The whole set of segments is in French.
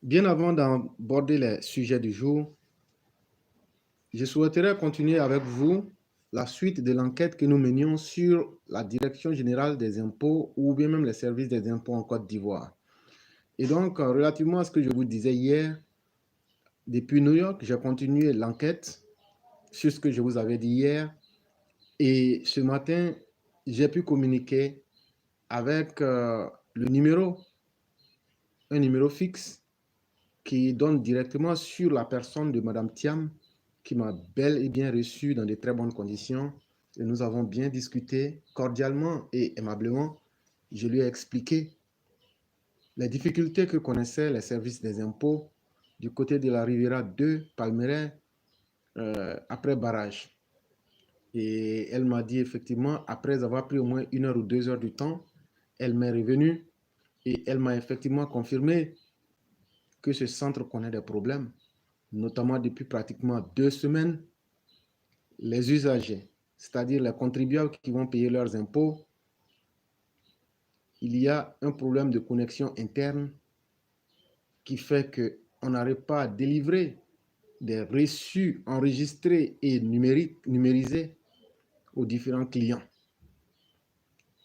Bien avant d'aborder les sujets du jour, je souhaiterais continuer avec vous la suite de l'enquête que nous menions sur la Direction générale des impôts ou bien même les services des impôts en Côte d'Ivoire. Et donc, relativement à ce que je vous disais hier, depuis New York, j'ai continué l'enquête sur ce que je vous avais dit hier. Et ce matin, j'ai pu communiquer avec le numéro, un numéro fixe qui donne directement sur la personne de Madame Thiam, qui m'a bel et bien reçu dans de très bonnes conditions. Et nous avons bien discuté cordialement et aimablement. Je lui ai expliqué les difficultés que connaissaient les services des impôts du côté de la Riviera 2, Palmeraie, après barrage. Et elle m'a dit effectivement, après avoir pris au moins 1 heure ou 2 heures du temps, elle m'est revenue et elle m'a effectivement confirmé que ce centre connaît des problèmes, notamment depuis pratiquement 2 semaines. Les usagers, c'est-à-dire les contribuables qui vont payer leurs impôts, il y a un problème de connexion interne qui fait qu'on n'arrive pas à délivrer des reçus enregistrés et numérisés aux différents clients.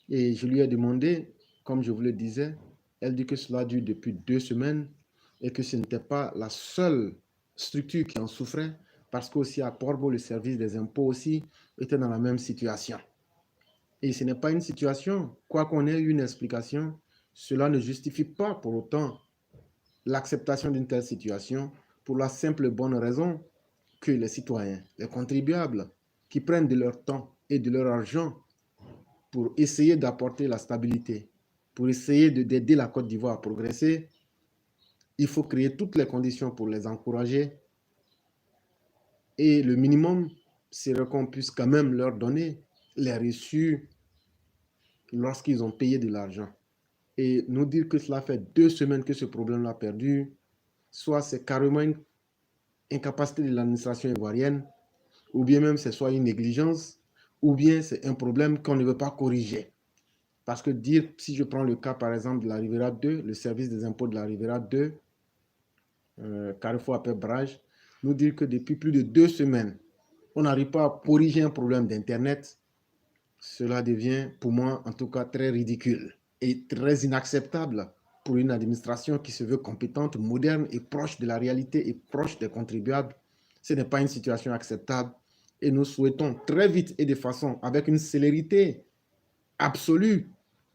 Et je lui ai demandé, comme je vous le disais, elle dit que cela dure depuis 2 semaines et que ce n'était pas la seule structure qui en souffrait, parce qu'aussi à Portbo, le service des impôts aussi était dans la même situation. Et ce n'est pas une situation, quoi qu'on ait eu une explication, cela ne justifie pas pour autant l'acceptation d'une telle situation pour la simple et bonne raison que les citoyens, les contribuables, qui prennent de leur temps et de leur argent pour essayer d'apporter la stabilité, pour essayer d'aider la Côte d'Ivoire à progresser, il faut créer toutes les conditions pour les encourager. Et le minimum serait qu'on puisse quand même leur donner les reçus lorsqu'ils ont payé de l'argent. Et nous dire que cela fait 2 semaines que ce problème-là perdu, soit c'est carrément une incapacité de l'administration ivoirienne, ou bien même c'est soit une négligence, ou bien c'est un problème qu'on ne veut pas corriger. Parce que dire, si je prends le cas par exemple de la Riviera 2, le service des impôts de la Riviera 2, Carrefour après Brage, nous dire que depuis plus de 2 semaines, on n'arrive pas à corriger un problème d'Internet, cela devient pour moi en tout cas très ridicule et très inacceptable pour une administration qui se veut compétente, moderne et proche de la réalité et proche des contribuables. Ce n'est pas une situation acceptable et nous souhaitons très vite et de façon, avec une célérité absolue,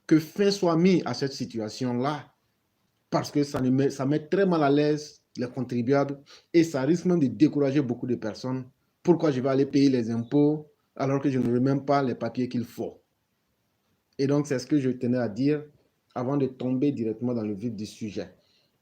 que fin soit mis à cette situation-là, parce que ça met très mal à l'aise les contribuables et ça risque même de décourager beaucoup de personnes. Pourquoi je vais aller payer les impôts alors que je n'aurai même pas les papiers qu'il faut? Et donc, c'est ce que je tenais à dire avant de tomber directement dans le vif du sujet.